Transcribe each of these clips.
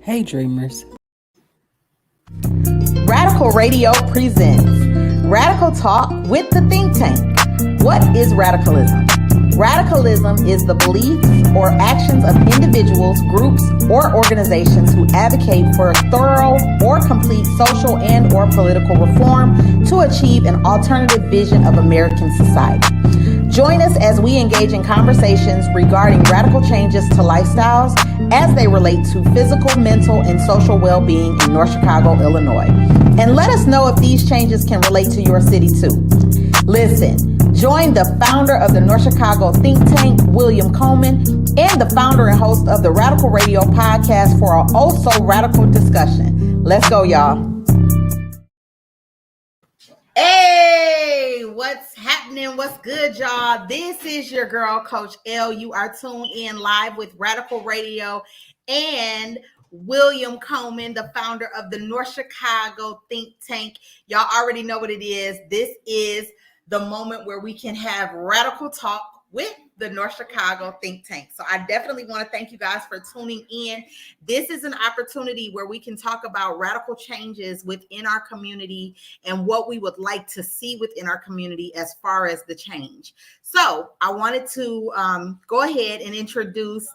Hey dreamers. Radical Radio presents Radical Talk with the Think Tank. What is radicalism? Radicalism is the beliefs or actions of individuals, groups, or organizations who advocate for thorough or complete social and or political reform to achieve an alternative vision of American society. Join us as we engage in conversations regarding radical changes to lifestyles as they relate to physical, mental, and social well-being in North Chicago, Illinois. And let us know if these changes can relate to your city too. Listen, join the founder of the North Chicago think tank, William Coleman, and the founder and host of the Radical Radio podcast for an also radical discussion. Let's go, y'all. Hey, what's happening? What's good, y'all? This is your girl, Coach L. You are tuned in live with Radical Radio and William Coleman, the founder of the North Chicago think tank. Y'all already know what it is. This is the moment where we can have radical talk with the North Chicago think tank. So I definitely want to thank you guys for tuning in. This is an opportunity where we can talk about radical changes within our community and what we would like to see within our community as far as the change. So I wanted to go ahead and introduce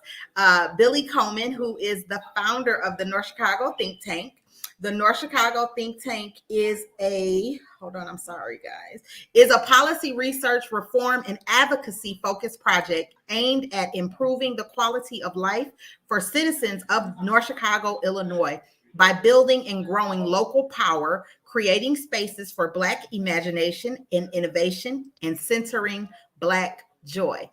Billy Coleman, who is the founder of the North Chicago think tank. The North Chicago think tank is a policy research, reform, and advocacy focused project aimed at improving the quality of life for citizens of North Chicago, Illinois, by building and growing local power, creating spaces for Black imagination and innovation, and centering Black joy.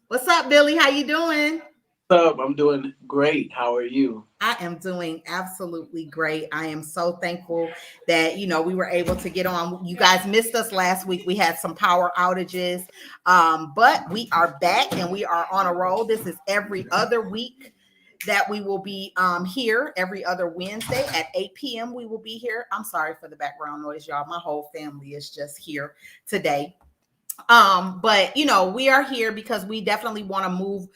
What's up, Billy? How you doing? What's up? I'm doing great. How are you? I am doing absolutely great. I am so thankful that, we were able to get on. You guys missed us last week. We had some power outages, but we are back and we are on a roll. This is every other week that we will be here. Every other Wednesday at 8 p.m. we will be here. I'm sorry for the background noise, y'all. My whole family is just here today. But we are here because we definitely want to move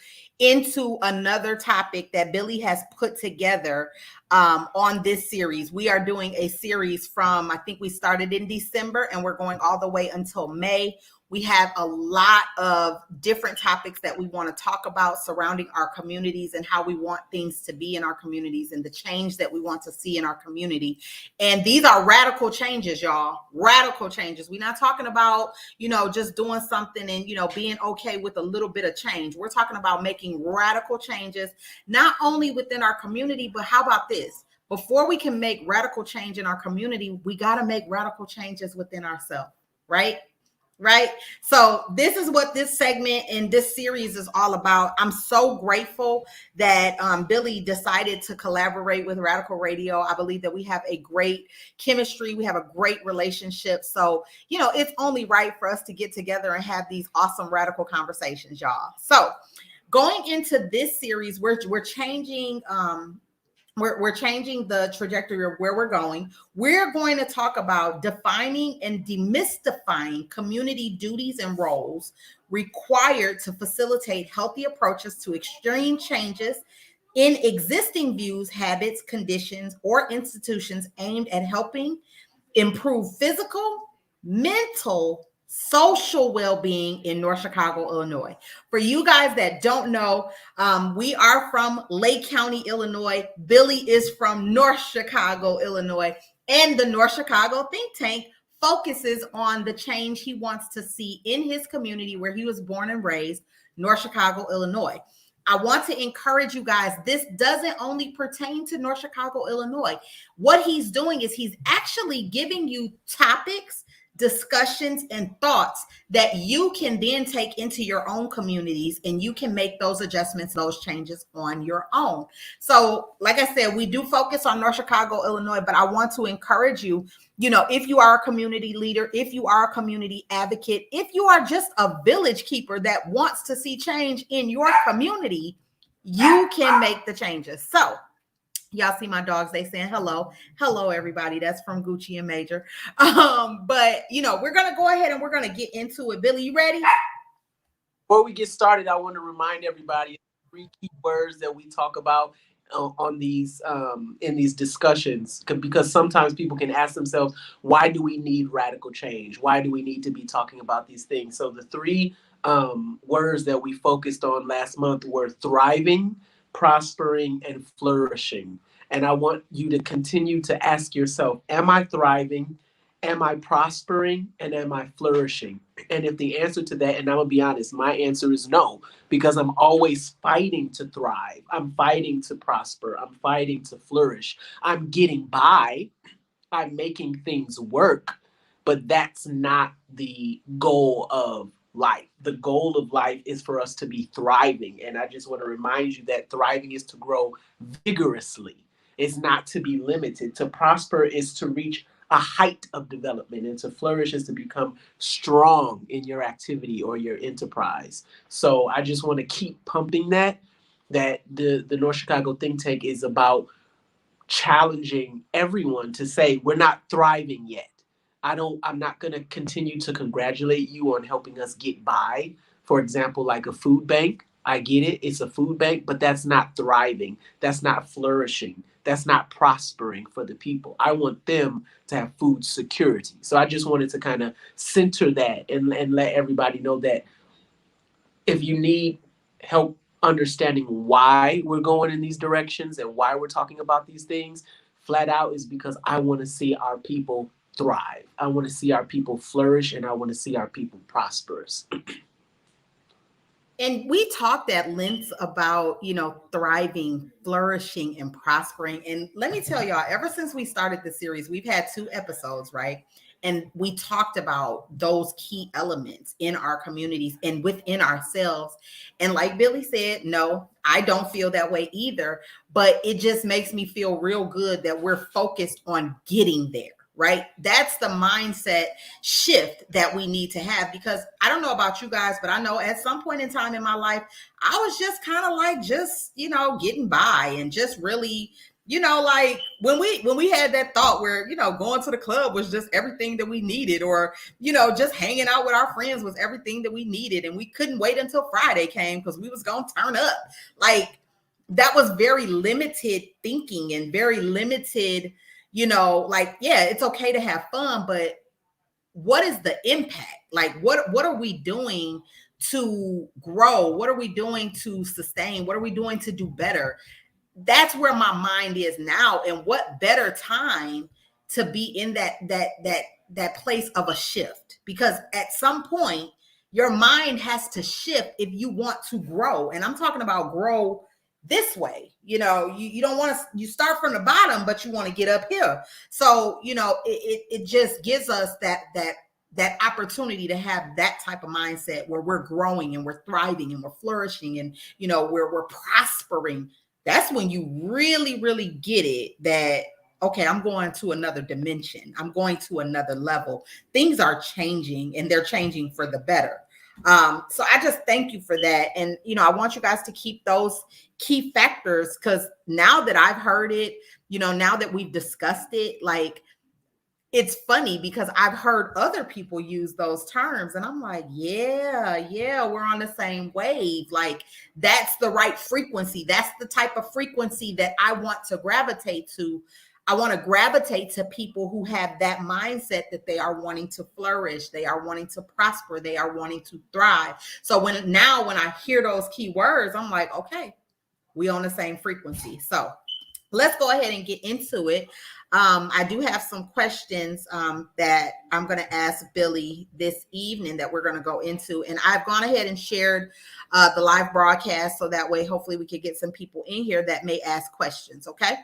into another topic that Billy has put together on this series. We are doing a series from, I think we started in December and we're going all the way until May. We have a lot of different topics that we want to talk about surrounding our communities and how we want things to be in our communities and the change that we want to see in our community. And these are radical changes, y'all. Radical changes. We're not talking about, just doing something and, being okay with a little bit of change. We're talking about making radical changes, not only within our community, but how about this? Before we can make radical change in our community, we got to make radical changes within ourselves, right? Right. So this is what this segment and this series is all about. I'm so grateful that Billy decided to collaborate with Radical Radio. I believe that we have a great chemistry. We have a great relationship. So, it's only right for us to get together and have these awesome radical conversations, y'all. So going into this series, we're changing we're changing the trajectory of where we're going. We're going to talk about defining and demystifying community duties and roles required to facilitate healthy approaches to extreme changes in existing views, habits, conditions, or institutions aimed at helping improve physical, mental, social well-being in North Chicago, Illinois. For you guys that don't know, we are from Lake County, Illinois. Billy is from North Chicago, Illinois. And the North Chicago think tank focuses on the change he wants to see in his community where he was born and raised, North Chicago, Illinois. I want to encourage you guys, this doesn't only pertain to North Chicago, Illinois. What he's doing is he's actually giving you topics, discussions, and thoughts that you can then take into your own communities and you can make those adjustments, those changes on your own. So like I said, we do focus on North Chicago, Illinois, but I want to encourage you, if you are a community leader, if you are a community advocate, if you are just a village keeper that wants to see change in your community, you can make the changes. So y'all see my dogs, they saying hello. Hello, everybody. That's from Gucci and Major. But we're gonna go ahead and we're gonna get into it. Billy, you ready? Before we get started, I want to remind everybody 3 key words that we talk about on these in these discussions, because sometimes people can ask themselves, why do we need radical change? Why do we need to be talking about these things? So the three words that we focused on last month were thriving, prospering, and flourishing. And I want you to continue to ask yourself, am I thriving? Am I prospering? And am I flourishing? And if the answer to that, and I'm gonna be honest, my answer is no, because I'm always fighting to thrive. I'm fighting to prosper. I'm fighting to flourish. I'm getting by. I'm making things work, but that's not the goal of life. The goal of life is for us to be thriving. And I just want to remind you that thriving is to grow vigorously. It's not to be limited. To prosper is to reach a height of development, and to flourish is to become strong in your activity or your enterprise. So I just want to keep pumping that the North Chicago think tank is about challenging everyone to say we're not thriving yet. I'm not going to continue to congratulate you on helping us get by. For example, like a food bank. I get it. It's a food bank, but that's not thriving. That's not flourishing. That's not prospering for the people. I want them to have food security. So I just wanted to kind of center that and let everybody know that if you need help understanding why we're going in these directions and why we're talking about these things, flat out is because I want to see our people thrive. I want to see our people flourish, and I want to see our people prosperous. And we talked at length about, thriving, flourishing, and prospering. And let me tell y'all, ever since we started the series, we've had 2 episodes, right? And we talked about those key elements in our communities and within ourselves. And like Billy said, no, I don't feel that way either. But it just makes me feel real good that we're focused on getting there. Right? That's the mindset shift that we need to have, because I don't know about you guys, but I know at some point in time in my life, I was just kind of like, getting by and just really, like when we had that thought where, going to the club was just everything that we needed, or, just hanging out with our friends was everything that we needed. And we couldn't wait until Friday came because we was going to turn up. Like, that was very limited thinking and very limited, it's okay to have fun, but what is the impact? Like, what are we doing to grow? What are we doing to sustain? What are we doing to do better? That's where my mind is now. And what better time to be in that place of a shift? Because at some point, your mind has to shift if you want to grow. And I'm talking about grow this way. You don't want to, you start from the bottom, but you want to get up here. So, it just gives us that opportunity to have that type of mindset where we're growing and we're thriving and we're flourishing and, we're prospering. That's when you really, really get it that, okay, I'm going to another dimension. I'm going to another level. Things are changing, and they're changing for the better. So I just thank you for that. And, I want you guys to keep those key factors, because now that I've heard it, now that we've discussed it, like, it's funny because I've heard other people use those terms and I'm like, yeah, we're on the same wave. Like, that's the right frequency. That's the type of frequency that I want to gravitate to. I want to gravitate to people who have that mindset that they are wanting to flourish. They are wanting to prosper. They are wanting to thrive. So when I hear those key words, I'm like, okay, we on the same frequency. So let's go ahead and get into it. I do have some questions that I'm going to ask Billy this evening that we're going to go into. And I've gone ahead and shared the live broadcast, so that way, hopefully we could get some people in here that may ask questions. Okay.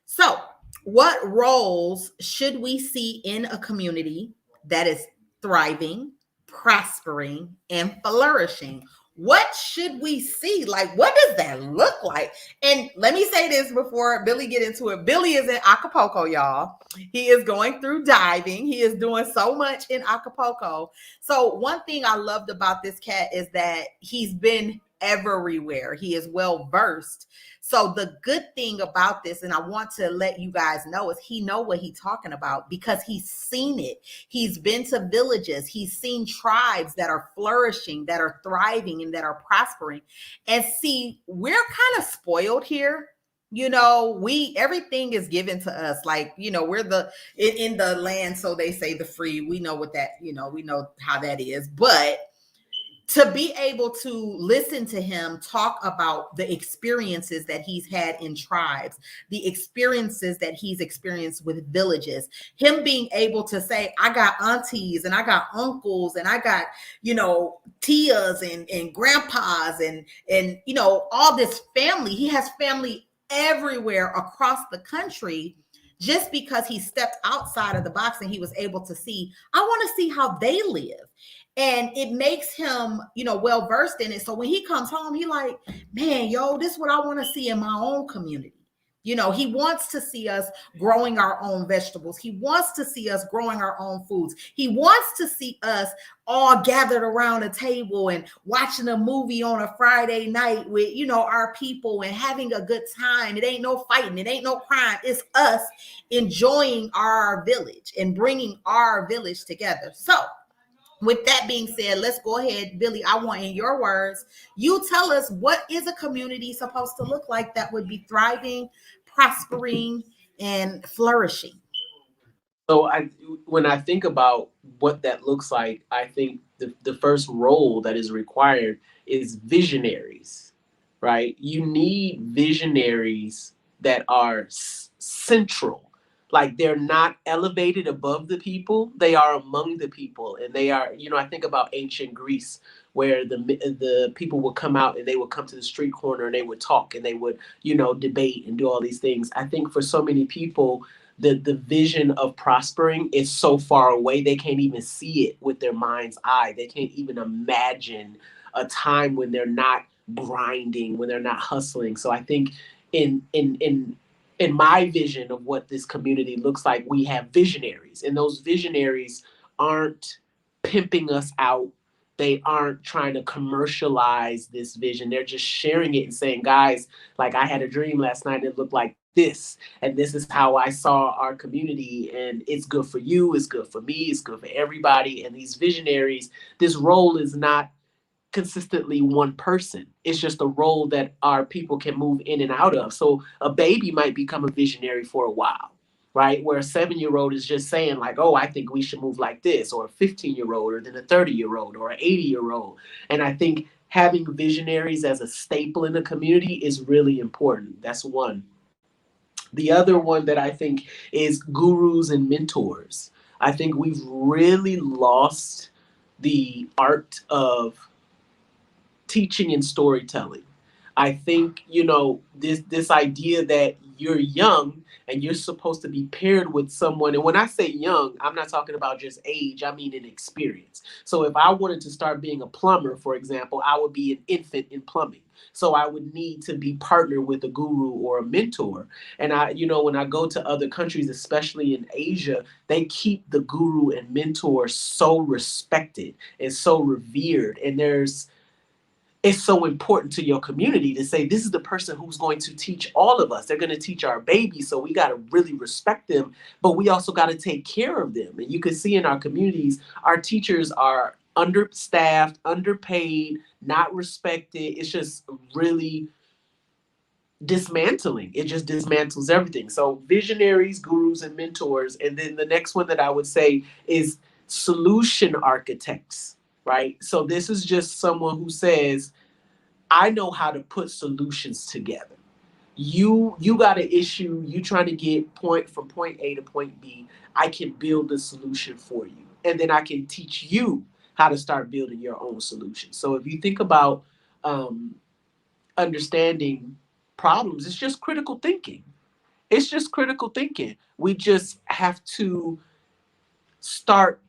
So what roles should we see in a community that is thriving, prospering, and flourishing? What should we see? Like, what does that look like? And let me say this before Billy get into it. Billy is in Acapulco, y'all. He is going through diving. He is doing so much in Acapulco. So one thing I loved about this cat is that he's been everywhere. He is well versed. So the good thing about this, and I want to let you guys know, is he know what he's talking about because he's seen it. He's been to villages. He's seen tribes that are flourishing, that are thriving, and that are prospering. And see, we're kind of spoiled here You know, everything is given to us. Like, you know, we're in the land, so they say, the free. We know what that, you know, we know how that is. But to be able to listen to him talk about the experiences that he's had in tribes, the experiences that he's experienced with villages, him being able to say, I got aunties and I got uncles and I got, you know, tias and grandpas and, you know, all this family. He has family everywhere across the country, just because he stepped outside of the box and he was able to see, I want to see how they live. And it makes him, you know, well versed in it. So when he comes home, he like, man, yo, this is what I want to see in my own community. You know, he wants to see us growing our own vegetables. He wants to see us growing our own foods. He wants to see us all gathered around a table and watching a movie on a Friday night with, you know, our people and having a good time. It ain't no fighting. It ain't no crime. It's us enjoying our village and bringing our village together. So with that being said, let's go ahead, Billy. I want, in your words, you tell us, what is a community supposed to look like that would be thriving, prospering, and flourishing? So when I think about what that looks like, I think the first role that is required is visionaries, right? You need visionaries that are central. Like, they're not elevated above the people, they are among the people. And they are, you know, I think about ancient Greece, where the people would come out and they would come to the street corner and they would talk and they would, you know, debate and do all these things. I think for so many people, the vision of prospering is so far away they can't even see it with their mind's eye. They can't even imagine a time when they're not grinding, when they're not hustling. So I think in my vision of what this community looks like, we have visionaries, and those visionaries aren't pimping us out. They aren't trying to commercialize this vision. They're just sharing it and saying, guys, like, I had a dream last night. It looked like this, and this is how I saw our community, and it's good for you, it's good for me, it's good for everybody. And these visionaries, this role is not consistently one person. It's just a role that our people can move in and out of. So a baby might become a visionary for a while, right? Where a 7-year-old is just saying, like, oh, I think we should move like this, or a 15-year-old, or then a 30-year-old, or an 80-year-old. And I think having visionaries as a staple in the community is really important. That's one. The other one that I think is gurus and mentors. I think we've really lost the art of teaching and storytelling. I think, you know, this idea that you're young and you're supposed to be paired with someone. And when I say young, I'm not talking about just age, I mean in experience. So if I wanted to start being a plumber, for example, I would be an infant in plumbing. So I would need to be partnered with a guru or a mentor. And I, you know, when I go to other countries, especially in Asia, they keep the guru and mentor so respected and so revered. And it's so important to your community to say, this is the person who's going to teach all of us. They're going to teach our babies. So we got to really respect them, but we also got to take care of them. And you can see in our communities, our teachers are understaffed, underpaid, not respected. It's just really dismantling. It just dismantles everything. So visionaries, gurus, and mentors. And then the next one that I would say is solution architects, right? So this is just someone who says, I know how to put solutions together. You got an issue, you trying to get from point A to point B. I can build a solution for you. And then I can teach you how to start building your own solution. So if you think about understanding problems, it's just critical thinking. It's just critical thinking. We just have to start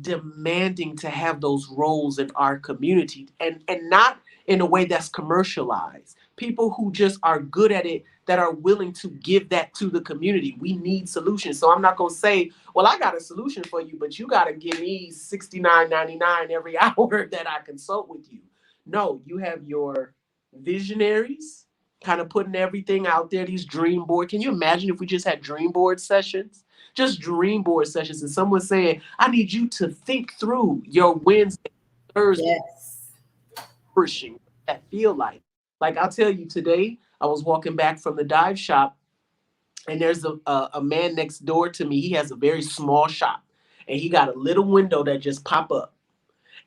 demanding to have those roles in our community, and not in a way that's commercialized. People who just are good at it, that are willing to give that to the community. We need solutions. So I'm not going to say, well, I got a solution for you, but you got to give me $69.99 every hour that I consult with you. No, you have your visionaries kind of putting everything out there, these dream board. Can you imagine if we just had dream board sessions? Just dream board sessions, and someone saying, I need you to think through your Wednesday, Thursday, Yes. pushing that feel like. Like, I'll tell you today, I was walking back from the dive shop, and there's a man next door to me. He has a very small shop, and he got a little window that just pop up.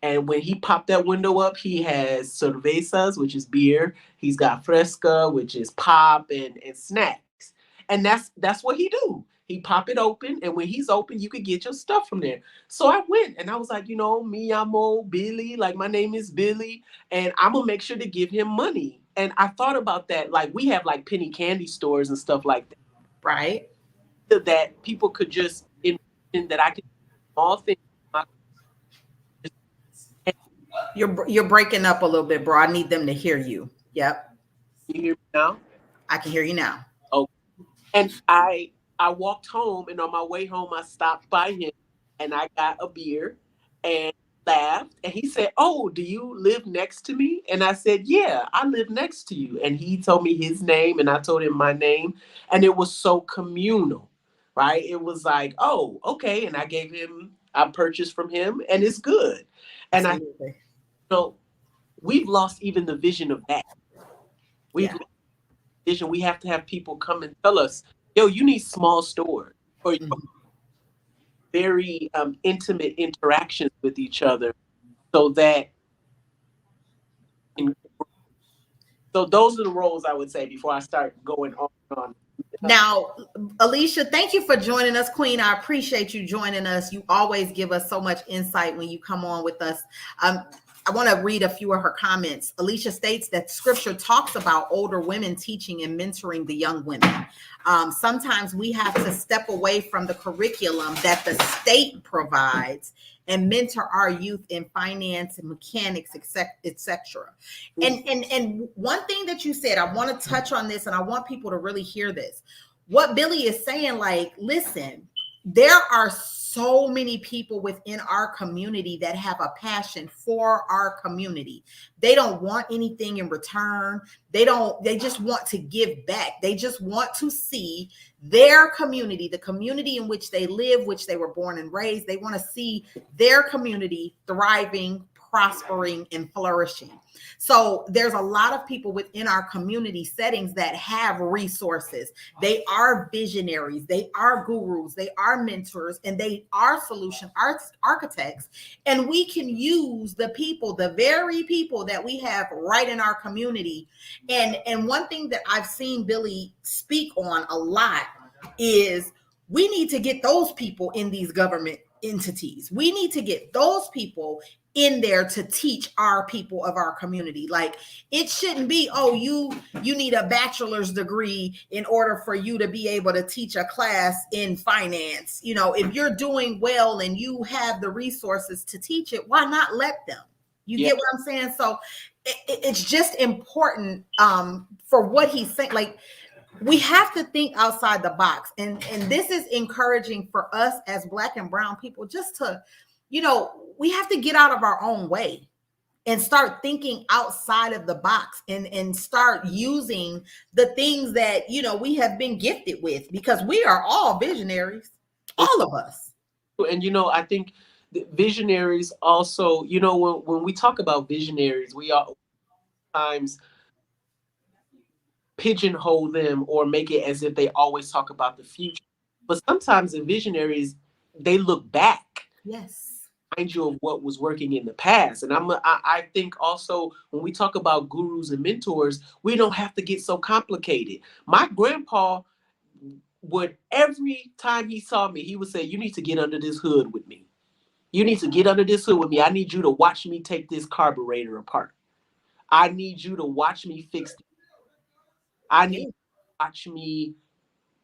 And when he popped that window up, he has cervezas, which is beer. He's got fresca, which is pop and snacks. And that's what he do. He pop it open, and when he's open, you could get your stuff from there. So I went and I was like, me llamo Billy, like my name is Billy, and I'm gonna make sure to give him money. And I thought about that, like we have like penny candy stores and stuff like Right. that, that people could just envision that I could do small things. You're breaking up a little bit, bro. I need them to hear you. Yep. You hear me now? I can hear you now. Oh, and I walked home, and on my way home, I stopped by him, and I got a beer, and laughed, and he said, "Oh, do you live next to me?" And I said, "Yeah, I live next to you." And he told me his name, and I told him my name, and it was so communal, right? It was like, "Oh, okay," and I purchased from him, and it's good. And I, Absolutely. we've lost even the vision of that. We've Yeah. lost the vision. We have to have people come and tell us, "Yo, you need small stores or Mhm. very intimate interactions with each other, so that." And so those are the roles I would say before I start going on and on. Now, Alicia, thank you for joining us, Queen. I appreciate you joining us. You always give us so much insight when you come on with us. I want to read a few of her comments. Alicia states that scripture talks about older women teaching and mentoring the young women. Sometimes we have to step away from the curriculum that the state provides and mentor our youth in finance and mechanics, etc. And one thing that you said, I want to touch on this, and I want people to really hear this. What Billy is saying, like, listen, there are so many people within our community that have a passion for our community. They don't want anything in return. They just want to give back. They just want to see their community, the community in which they live, which they were born and raised. They want to see their community thriving, prospering, and flourishing. So there's a lot of people within our community settings that have resources. They are visionaries, they are gurus, they are mentors, and they are solution architects. And we can use the people, the very people that we have right in our community. And one thing that I've seen Billy speak on a lot is we need to get those people in these government entities. We need to get those people in there to teach our people of our community. Like, it shouldn't be, oh, you need a bachelor's degree in order for you to be able to teach a class in finance. If you're doing well and you have the resources to teach it, why not let them? You get what I'm saying? So it's just important for what he's saying. Like, we have to think outside the box, and this is encouraging for us as Black and brown people, just to, we have to get out of our own way and start thinking outside of the box, and start using the things that we have been gifted with, because we are all visionaries, all of us. And I think visionaries also, when we talk about visionaries, we are times pigeonhole them or make it as if they always talk about the future. But sometimes the visionaries, they look back, Yes. remind you of what was working in the past. And I think also when we talk about gurus and mentors, we don't have to get so complicated. My grandpa would, every time he saw me, he would say, "You need to get under this hood with me. You need to get under this hood with me. I need you to watch me take this carburetor apart. I need you to watch me fix it. I need Yeah. you to watch me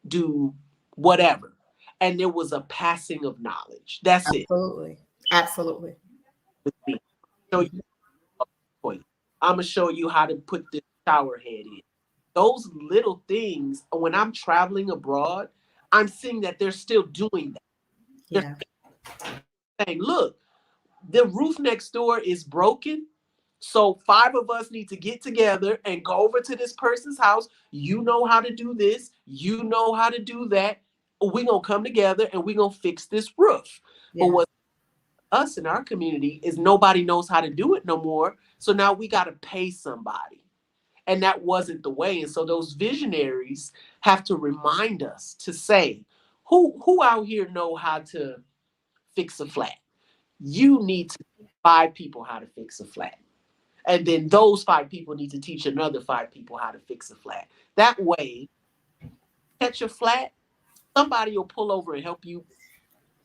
do whatever." And there was a passing of knowledge. That's it. Absolutely. Absolutely. With me. Show you how to toilet. I'm gonna show you how to put this shower head in. Those little things, when I'm traveling abroad, I'm seeing that they're still doing that. Yeah. They're saying, "Look, the roof next door is broken. So 5 of us need to get together and go over to this person's house. You know how to do this. You know how to do that. We're going to come together and we're going to fix this roof." But Yeah. what us in our community is nobody knows how to do it no more. So now we got to pay somebody. And that wasn't the way. And so those visionaries have to remind us to say, who out here know how to fix a flat? You need to teach 5 people how to fix a flat. And then those 5 people need to teach another 5 people how to fix a flat. That way, catch a flat, somebody will pull over and help you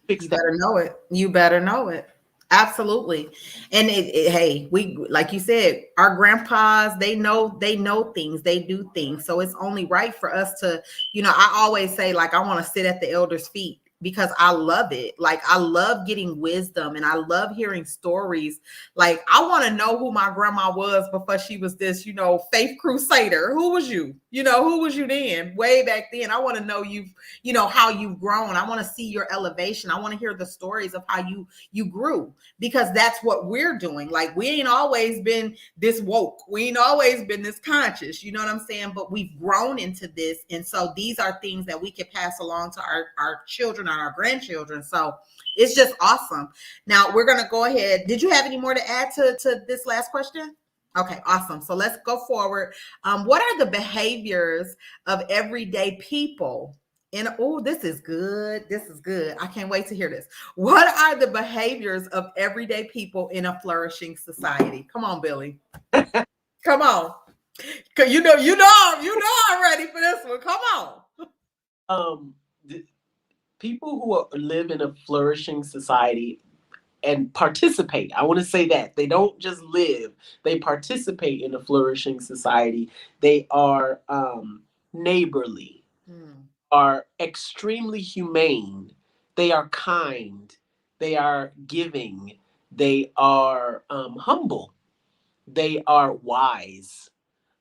fix You that. better know it. You better know it. Absolutely. And hey, we, like you said, our grandpas, they know things, they do things. So it's only right for us to, I always say, like, I want to sit at the elders' feet because I love it. Like, I love getting wisdom and I love hearing stories. Like, I want to know who my grandma was before she was this, faith crusader. Who was you? Who was you then? Way back then. I want to know how you've grown. I want to see your elevation. I want to hear the stories of how you grew, because that's what we're doing. Like, we ain't always been this woke. We ain't always been this conscious. You know what I'm saying? But we've grown into this. And so these are things that we can pass along to our children and our grandchildren. So it's just awesome. Now we're going to go ahead. Did you have any more to add to this last question? Okay, awesome. So let's go forward. What are the behaviors of everyday people? And this is good. This is good. I can't wait to hear this. What are the behaviors of everyday people in a flourishing society? Come on, Billy. Come on. Cause you know I'm ready for this one. Come on. People who live in a flourishing society and participate. I want to say that they don't just live, they participate in a flourishing society. They are neighborly, are extremely humane, they are kind, they are giving, they are humble, they are wise.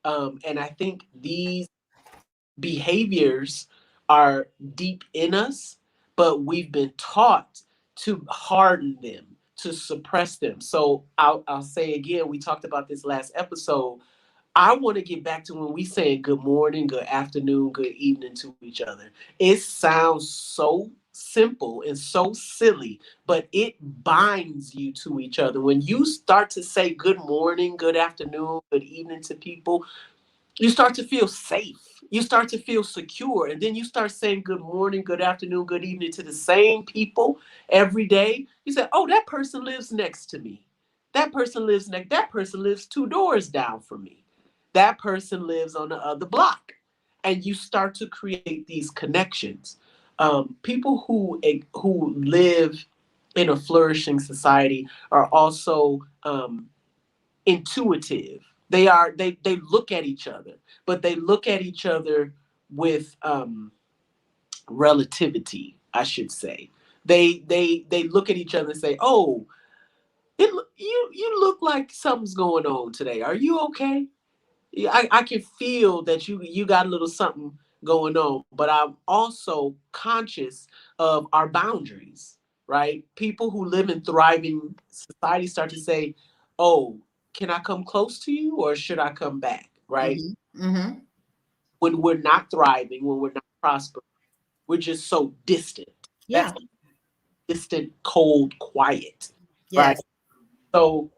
And I think these behaviors are deep in us, but we've been taught to harden them, to suppress them. So I'll say again, we talked about this last episode. I want to get back to when we say good morning, good afternoon, good evening to each other. It sounds so simple and so silly, but it binds you to each other. When you start to say good morning, good afternoon, good evening to people, you start to feel safe. You start to feel secure. And then you start saying good morning, good afternoon, good evening to the same people every day. You say, oh, that person lives next to me. That person lives next. That person lives 2 doors down from me. That person lives on the other block. And you start to create these connections. People who live in a flourishing society are also intuitive. They look at each other, but they look at each other with relativity, I should say. They look at each other and say, "Oh, you look like something's going on today. Are you okay? I can feel that you got a little something going on." But I'm also conscious of our boundaries, right? People who live in thriving societies start to say, "Oh, can I come close to you or should I come back?" Right? Mm-hmm. Mm-hmm. When we're not thriving, when we're not prospering, we're just so distant. Yeah. That's distant, cold, quiet, right? Yes. So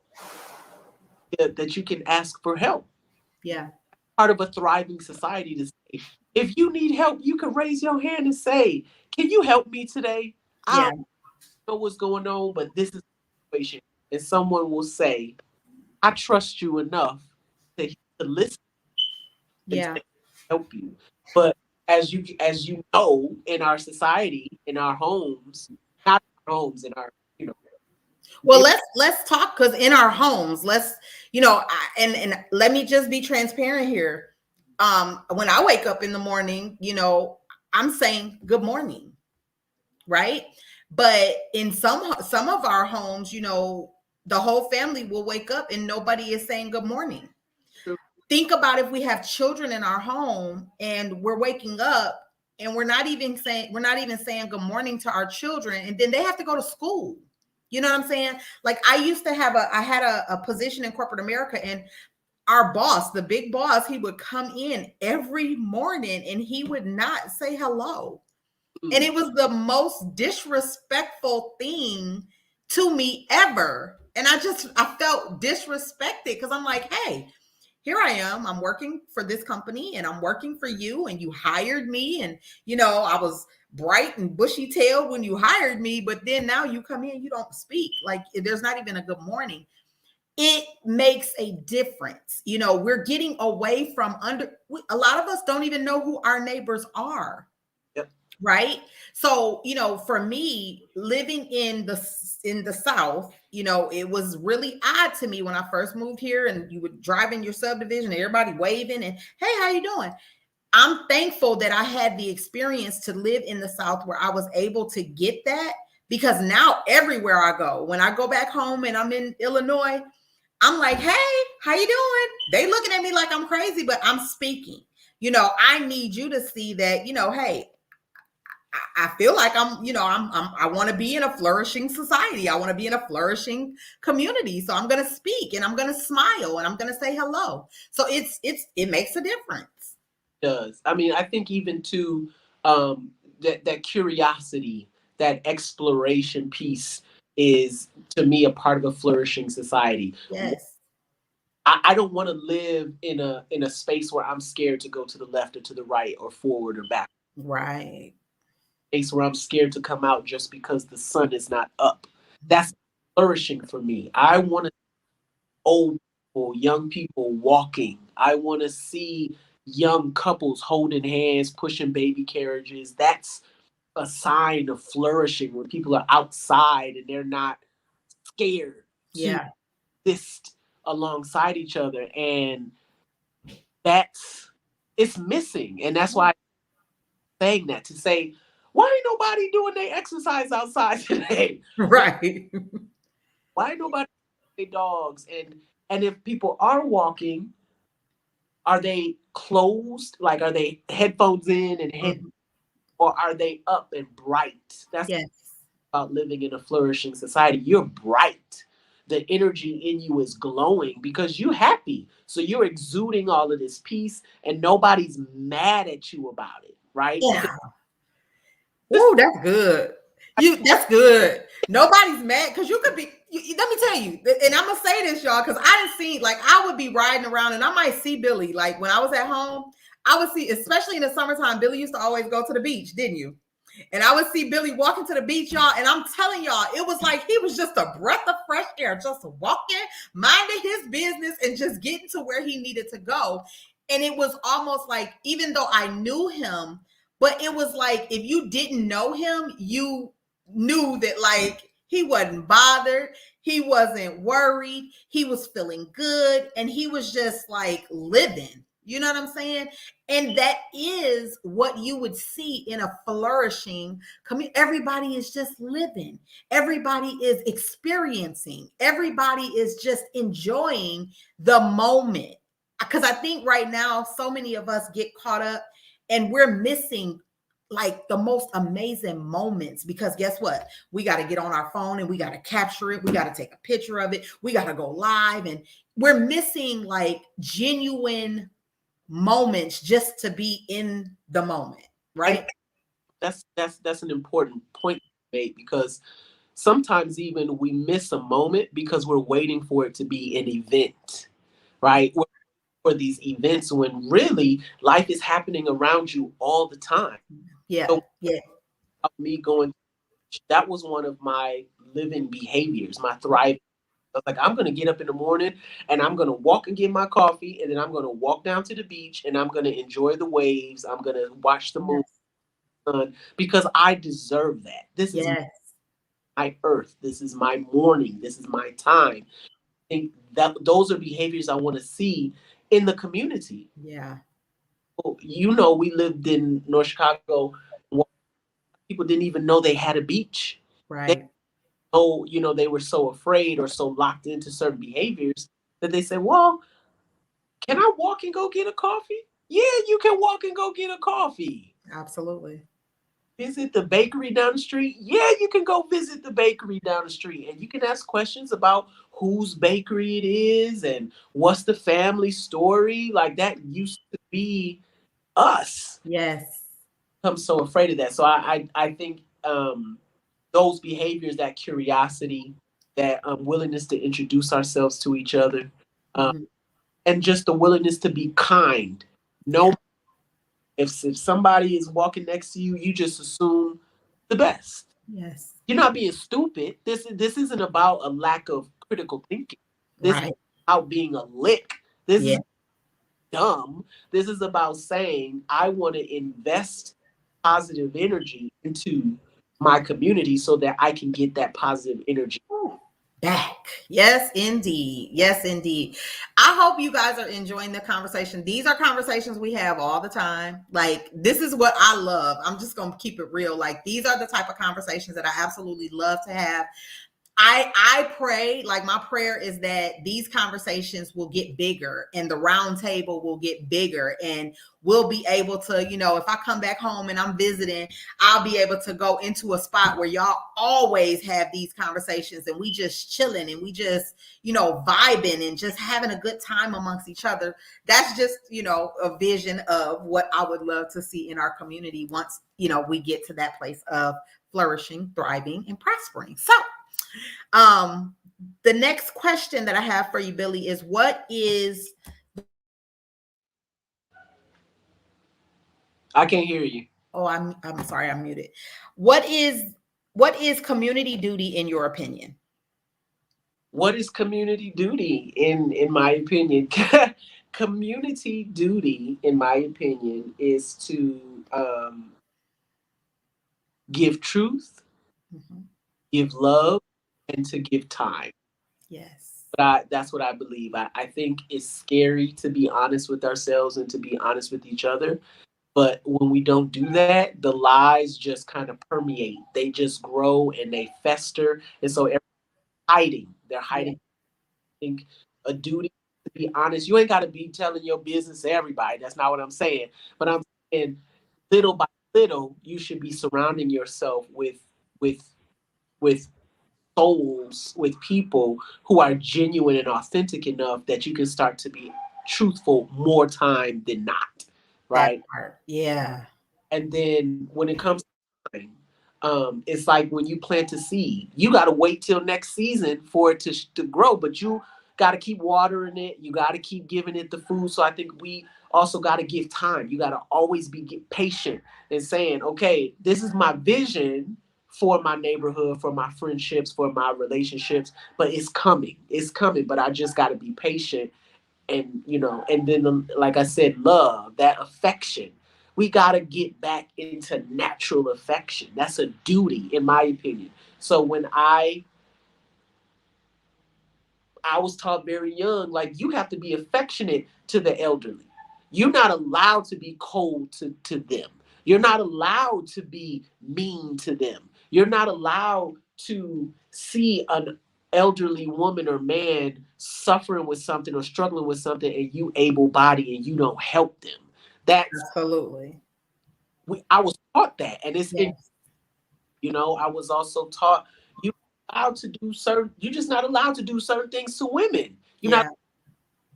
that you can ask for help. Yeah. Part of a thriving society to say, if you need help, you can raise your hand and say, can you help me today? I Yeah. don't know what's going on, but this is the situation. And someone will say, I trust you enough to listen and Yeah. to help you. But as you know, in our society, in our homes, not our homes, in our, Well, let's talk, because in our homes, and let me just be transparent here. When I wake up in the morning, I'm saying good morning, right? But in some of our homes, the whole family will wake up and nobody is saying good morning. Think about if we have children in our home and we're waking up and we're not even saying good morning to our children, and then they have to go to school. You know what I'm saying? Like, I had a position in corporate America, and our boss, the big boss, he would come in every morning and he would not say hello. And it was the most disrespectful thing to me ever. And I felt disrespected, because I'm like, hey, here I am. I'm working for this company and I'm working for you and you hired me. And, you know, I was bright and bushy tailed when you hired me, but then now you come in, you don't speak. Like there's not even a good morning. It makes a difference. You know, we're getting away from a lot of us don't even know who our neighbors are. Yep. Right. So, you know, for me living in the South, you know, it was really odd to me when I first moved here and you would drive in your subdivision and everybody waving and, hey, how you doing? I'm thankful that I had the experience to live in the South where I was able to get that, because now everywhere I go, when I go back home and I'm in Illinois, I'm like, hey, how you doing? They looking at me like I'm crazy, but I'm speaking. You know, I need you to see that, you know, hey, I feel like I'm, you know, I want to be in a flourishing society. I want to be in a flourishing community. So I'm going to speak and I'm going to smile and I'm going to say hello. So it makes a difference. It does. I mean, I think even to that curiosity, that exploration piece is to me a part of a flourishing society. Yes. I don't want to live in a space where I'm scared to go to the left or to the right or forward or back. Right. Space where I'm scared to come out just because the sun is not up. That's flourishing for me. I want to see old people, young people walking. I want to see young couples holding hands, pushing baby carriages. That's a sign of flourishing when people are outside and they're not scared to Yeah. exist alongside each other. And that's it's missing. And that's why I'm saying that to say, why ain't nobody doing their exercise outside today? Right. Why ain't nobody their dogs? And if people are walking, are they closed? Like are they headphones in and head, Mhm. or are they up and bright? That's Yes. about living in a flourishing society. You're bright. The energy in you is glowing because you're happy. So you're exuding all of this peace and nobody's mad at you about it, right? Because Yeah. this Oh, that's good. That's good. Nobody's mad because you could be. Let me tell you, and I'm gonna say this, y'all, because I didn't see like I would be riding around and I might see Billy. Like when I was at home, I would see, especially in the summertime, Billy used to always go to the beach, didn't you? And I would see Billy walking to the beach, y'all. And I'm telling y'all, it was like he was just a breath of fresh air, just walking, minding his business, and just getting to where he needed to go. And it was almost like, even though I knew him, but it was like if you didn't know him, you knew that like he wasn't bothered, he wasn't worried, he was feeling good, and he was just like living. You know what I'm saying? And that is what you would see in a flourishing community. Everybody is just living, everybody is experiencing, everybody is just enjoying the moment. Because I think right now, so many of us get caught up and we're missing like the most amazing moments, because guess what? We got to get on our phone and we got to capture it. We got to take a picture of it. We got to go live, and we're missing like genuine moments just to be in the moment, and right? that's an important point to make because sometimes even we miss a moment because we're waiting for it to be an event, right? For these events when really life is happening around you all the time. Yeah, So yeah, me going, that was one of my living behaviors, my thriving. I was like, I'm gonna get up in the morning and I'm gonna walk and get my coffee, and then I'm gonna walk down to the beach and I'm gonna enjoy the waves. I'm gonna watch the moon yes, because I deserve that. This is yes, my earth. This is my morning. This is my time. I think that those are behaviors I want to see in the community. yeah, You know, we lived in North Chicago. People didn't even know they had a beach. They right. know, you know, they were so afraid or so locked into certain behaviors that they said, well, can I walk and go get a coffee? Yeah, you can walk and go get a coffee. Absolutely. Visit the bakery down the street. Yeah, you can go visit the bakery down the street. And you can ask questions about whose bakery it is and what's the family story. Like that used to be us. Yes. I'm so afraid of that. So I think those behaviors, that curiosity, that willingness to introduce ourselves to each other, um, Mhm. and just the willingness to be kind. Yeah. No, if somebody is walking next to you, you just assume the best. Yes. You're not being stupid. This isn't about a lack of critical thinking. This is Right. about being a lick. This Yeah. is dumb. This is about saying I want to invest positive energy into my community so that I can get that positive energy. Back. Yes, indeed. Yes, indeed. I hope you guys are enjoying the conversation. These are conversations we have all the time. Like, this is what I love. I'm just going to keep it real. Like, these are the type of conversations that I absolutely love to have. I pray, like my prayer is that these conversations will get bigger and the round table will get bigger, and we'll be able to, if I come back home and I'm visiting, I'll be able to go into a spot where y'all always have these conversations and we just chilling and we just, vibing and just having a good time amongst each other. That's just, a vision of what I would love to see in our community once, we get to that place of flourishing, thriving, and prospering. So, the next question that I have for you, Billy, is what is I can't hear you. oh, I'm sorry, I'm muted. What is community duty in your opinion? What is community duty in my opinion? Community duty, in my opinion, is to give truth, Mhm. give love, and to give time. Yes. That's what I believe. I think it's scary to be honest with ourselves and to be honest with each other. But when we don't do that, the lies just kind of permeate. They just grow and they fester. And so everyone's hiding. They're Yeah. hiding. I think a duty to be honest. You ain't got to be telling your business to everybody. That's not what I'm saying. But I'm saying little by little, you should be surrounding yourself with with souls, with people who are genuine and authentic enough that you can start to be truthful more time than not, That right? part. Yeah. And then when it comes to time, it's like when you plant a seed, you got to wait till next season for it to grow, but you got to keep watering it. You got to keep giving it the food. So I think we also got to give time. You got to always be patient and saying, okay, this is my vision for my neighborhood, for my friendships, for my relationships, but it's coming. It's coming, but I just got to be patient. And and then like I said, love, that affection, we got to get back into natural affection. That's a duty, in my opinion. So when I was taught very young, like, you have to be affectionate to the elderly. You're not allowed to be cold to them. You're not allowed to be mean to them. You're not allowed to see an elderly woman or man suffering with something or struggling with something and you able bodied and you don't help them. That's Absolutely. I was taught that, and it's in. Yes. I was also taught you allowed to do certain. You're just not allowed to do certain things to women. You're not Yeah.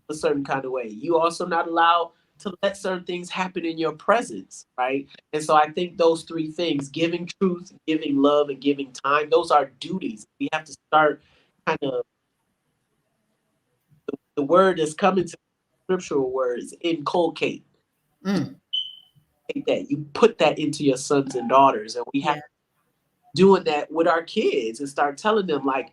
a certain kind of way. You also not allowed to let certain things happen in your presence, right? And so I think those three things: giving truth, giving love, and giving time. Those are duties. We have to start kind of the word that's coming to scriptural words, inculcate. Mm. Take that. You put that into your sons and daughters, and we have Yeah. doing that with our kids and start telling them, like,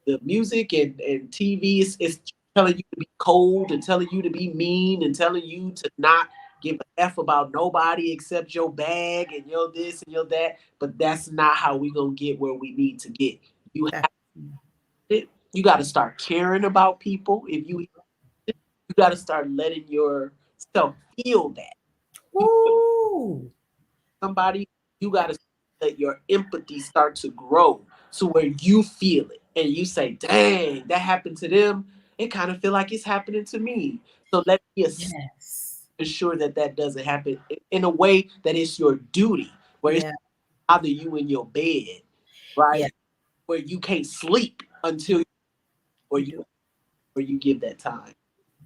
the music and TV is telling you to be cold and telling you to be mean and telling you to not give a F about nobody except your bag and your this and your that. But that's not how we gonna get where we need to get. You That, have it. You got to start caring about people. If you got to start letting yourself feel that. You woo. somebody, you got to let your empathy start to grow to where you feel it and you say, dang, that happened to them. It kind of feel like it's happening to me. So let me Yes. ensure that that doesn't happen in a way that it's your duty, where it's Yeah. bother you in your bed, Yeah. right? Where you can't sleep until or You you do. or you give that time.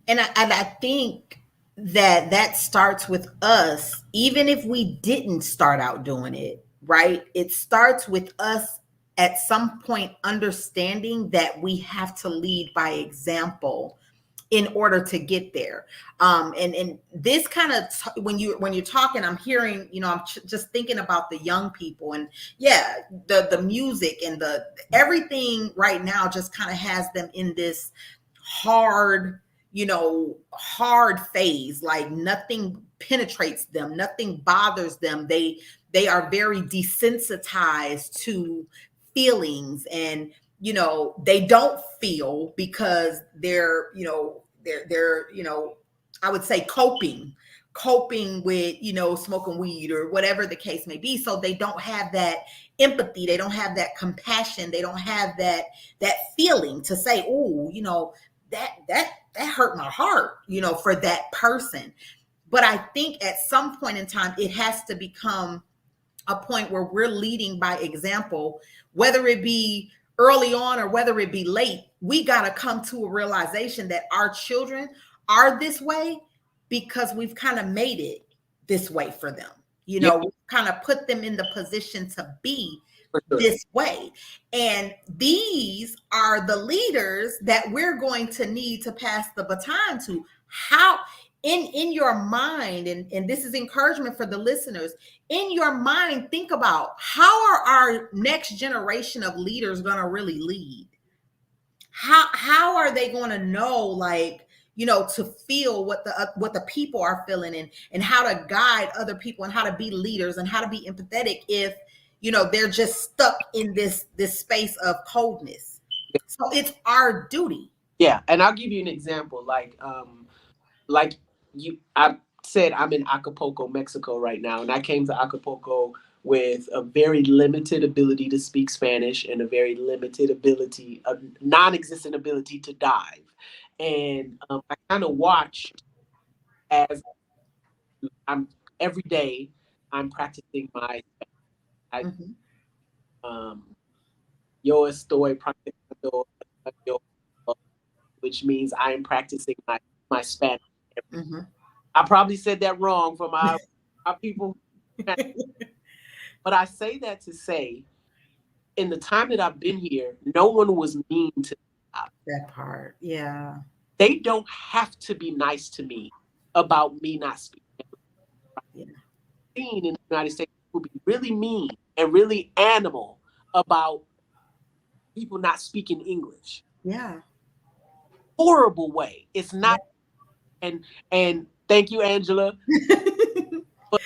And I think that starts with us, even if we didn't start out doing it, right? It starts with us at some point understanding that we have to lead by example in order to get there. And this kind of when you're talking, I'm hearing, I'm just thinking about the young people, and yeah, the music and the everything right now just kind of has them in this hard, hard phase. Like nothing penetrates them, nothing bothers them. They are very desensitized to feelings, and they don't feel because they're I would say coping with smoking weed or whatever the case may be. So they don't have that empathy, they don't have that compassion, they don't have that feeling to say, oh, that hurt my heart, for that person. But I think at some point in time it has to become a point where we're leading by example, whether it be early on or whether it be late. We got to come to a realization that our children are this way because we've kind of made it this way for them. Yeah, We've kind of put them in the position to be for sure. this way. And these are the leaders that we're going to need to pass the baton to. How in your mind, and this is encouragement for the listeners, in your mind, think about how are our next generation of leaders going to really lead? How are they going to know, like, to feel what the people are feeling, and how to guide other people and how to be leaders and how to be empathetic if they're just stuck in this space of coldness? So it's our duty. Yeah, and I'll give you an example. Like I said, I'm in Acapulco, Mexico right now, and I came to Acapulco with a very limited ability to speak Spanish and a very limited ability, a non-existent ability to dive. And I kind of watched as I'm every day I'm practicing my I, Mhm. yo estoy practicando yo, which means I am practicing my Spanish. Mhm. I probably said that wrong for my people, but I say that to say, in the time that I've been here, no one was mean to me. That part, yeah. They don't have to be nice to me about me not speaking. Yeah. Seen in the United States, people be really mean and really animal about people not speaking English. Yeah. Horrible way. It's Yeah. not. And thank you, Angela. But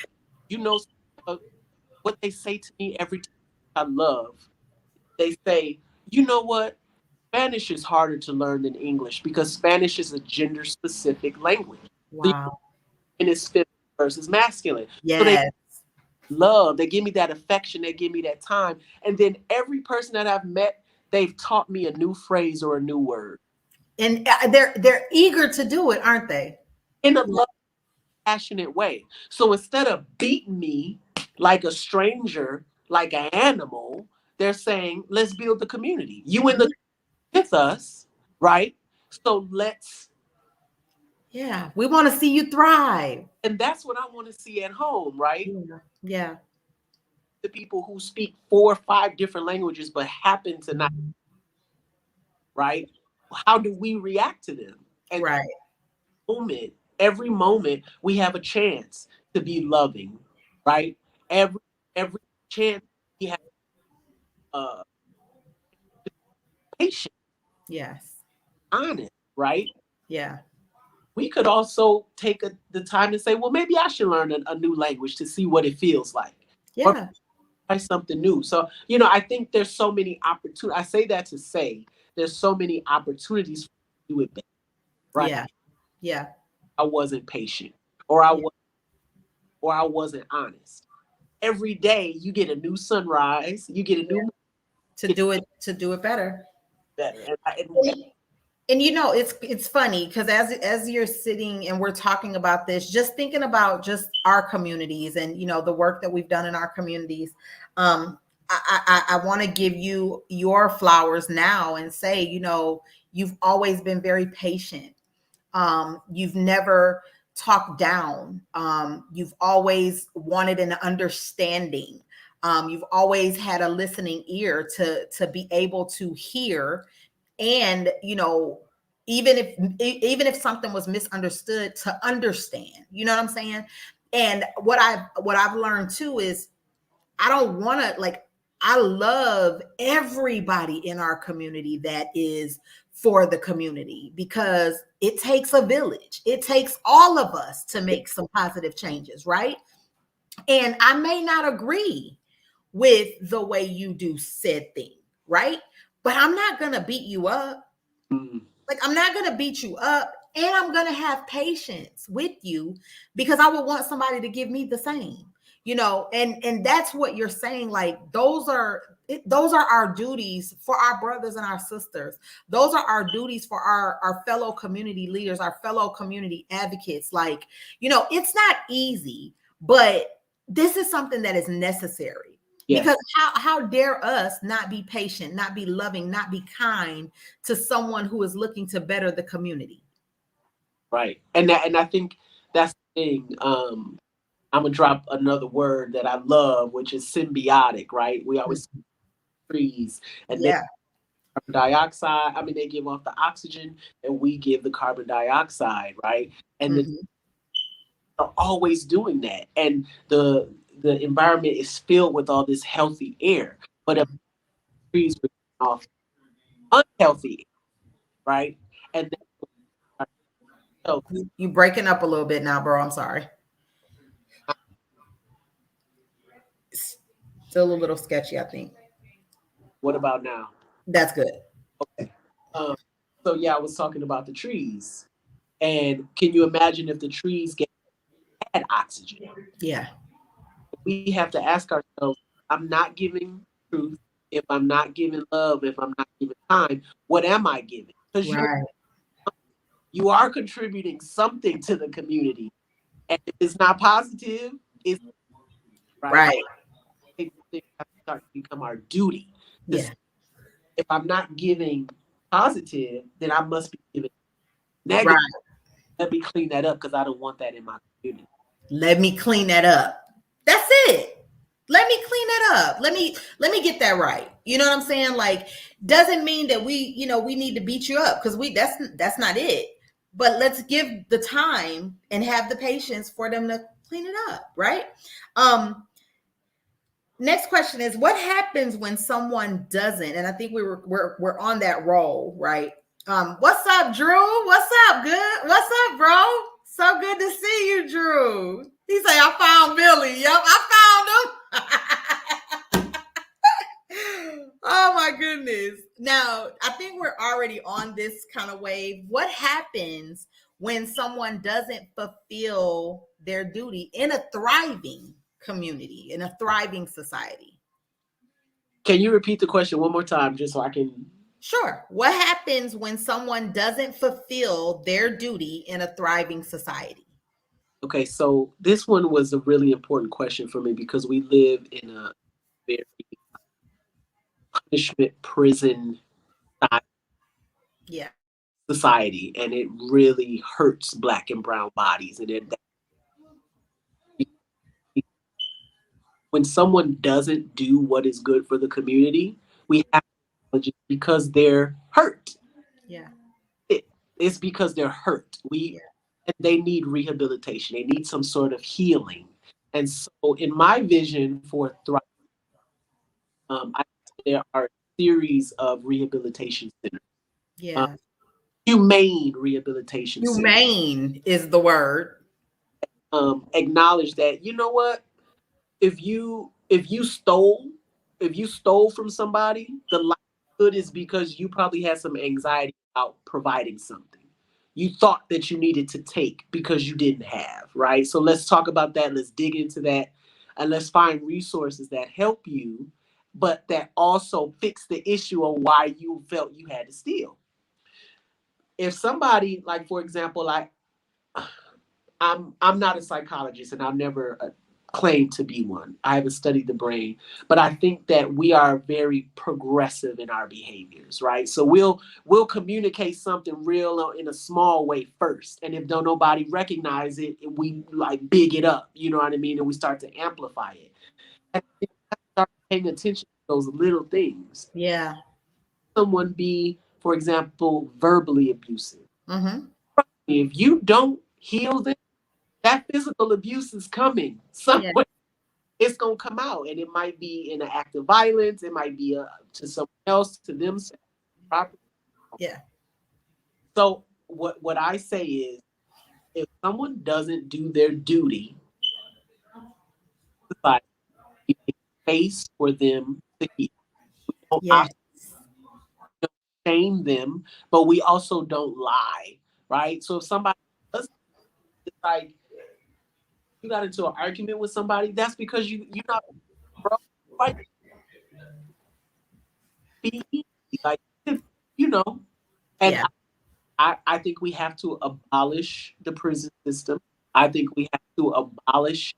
you know uh, what they say to me every time I love. They say, you know what? Spanish is harder to learn than English because Spanish is a gender specific language. So Wow. and it's feminine versus masculine. So they Yes. love, they give me that affection, they give me that time. And then every person that I've met, they've taught me a new phrase or a new word And they're eager to do it, aren't they? in a Yeah. love, passionate way. So instead of beating me like a stranger, like an animal, they're saying, let's build the community. You in the Mhm. with us, right? So let's, Yeah. We want to see you thrive. and that's what I want to see at home, right? Yeah. Yeah. The people who speak 4 or 5 different languages but happen to not, right? How do we react to them? And Right. moment, every moment, we have a chance to be loving, right? Every chance we have uh patient, Yes. honest, right? Yeah. We could also take the time to say, well, maybe I should learn a new language to see what it feels like. Or Yeah. try something new. So, I think there's so many opportunities. I say that to say there's so many opportunities to do it better, right? Yeah. Yeah. I wasn't patient, or I Yeah. was, or I wasn't honest. Every day you get a new sunrise, you get a new get To do it better. better. And it's funny because as you're sitting and we're talking about this, just thinking about just our communities and the work that we've done in our communities. I want to give you your flowers now and say, you've always been very patient. You've never talked down. You've always wanted an understanding. You've always had a listening ear to be able to hear, and even if something was misunderstood, to understand. You know what I'm saying? And what I've learned too is I don't want to, like, I love everybody in our community that is for the community, because it takes a village. It takes all of us to make some positive changes, right? And I may not agree with the way you do said thing, right? But I'm not going to beat you up. Mm. Like, I'm not going to beat you up, and I'm going to have patience with you, because I would want somebody to give me the same, and that's what you're saying. Like, those are our duties for our brothers and our sisters. Those are our duties for our fellow community leaders, our fellow community advocates. Like, it's not easy, but this is something that is necessary. Yes. Because how dare us not be patient, not be loving, not be kind to someone who is looking to better the community? Right. And I think that's the thing. I'm gonna drop another word that I love, which is symbiotic, right? We always see trees, and they carbon dioxide. I mean, they give off the oxygen and we give the carbon dioxide, right? And Mm-hmm. are always doing that. And the environment is filled with all this healthy air. But if trees were off unhealthy, right? And so You breaking up a little bit now, bro. I'm sorry. Still a little sketchy, I think. what about now? That's good. Okay. So yeah, I was talking about the trees. And can you imagine if the trees had oxygen? Yeah. We have to ask ourselves, I'm not giving truth, if I'm not giving love, if I'm not giving time, what am I giving? Because Right. you are contributing something to the community. And if it's not positive, it's right. It has to start to become our duty. Yeah. If I'm not giving positive, then I must be giving negative. Right. Let me clean that up, because I don't want that in my community. Let me clean that up. That's it. Let me clean that up. Let me get that right. You know what I'm saying? Like, doesn't mean that we need to beat you up, because that's not it. But let's give the time and have the patience for them to clean it up, right? Next question is, what happens when someone doesn't? And I think we're on that roll, right? What's up, Drew? What's up, good? What's up, bro? So good to see you, Drew. He say, I found Billy. Yep, I found him. Oh my goodness. Now, I think we're already on this kind of wave. What happens when someone doesn't fulfill their duty in a thriving community, in a thriving society? Can you repeat the question one more time, just so I can? Sure. What happens when someone doesn't fulfill their duty in a thriving society? Okay, so this one was a really important question for me, because we live in a very punishment prison Yeah. society, and it really hurts Black and brown bodies. And when someone doesn't do what is good for the community, we have to acknowledge it, because they're hurt. Yeah. It's because they're hurt. And they need rehabilitation. They need some sort of healing. And so, in my vision for Thrive, there are a series of rehabilitation centers. Yeah. Humane rehabilitation centers. Humane is the word. Acknowledge that, you know what? If you stole from somebody, the likelihood is because you probably had some anxiety about providing something. You thought that you needed to take because you didn't have, right? So let's talk about that. Let's dig into that, and let's find resources that help you, but that also fix the issue of why you felt you had to steal. If somebody, like, for example, I'm not a psychologist, and I've never claimed to be one. I haven't studied the brain, but I think that we are very progressive in our behaviors, right? So we'll communicate something real in a small way first, and if don't nobody recognize it, we like big it up, you know what I mean, and we start to amplify it. And start paying attention to those little things. Yeah. Someone be for example, verbally abusive. Mm-hmm. If you don't heal them, that physical abuse is coming Yeah. somewhere. It's gonna come out, and it might be in an act of violence. It might be to someone else, to themselves. Property. Yeah. So what I say is, if someone doesn't do their duty, society, we make space for them to heal. We don't Yeah. shame them, but we also don't lie, right? So if somebody does, it's like you got into an argument with somebody, that's because you're not, bro, like, be easy, like, you know. And Yeah. I think we have to abolish the prison system. I think we have to abolish.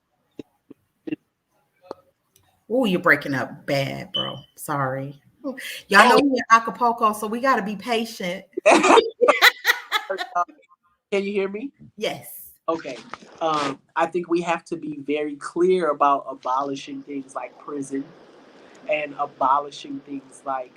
Oh, you're breaking up bad, bro. Sorry. Ooh. Y'all know we're in Acapulco, so we got to be patient. Can you hear me? Yes. Okay. I think we have to be very clear about abolishing things like prison and abolishing things like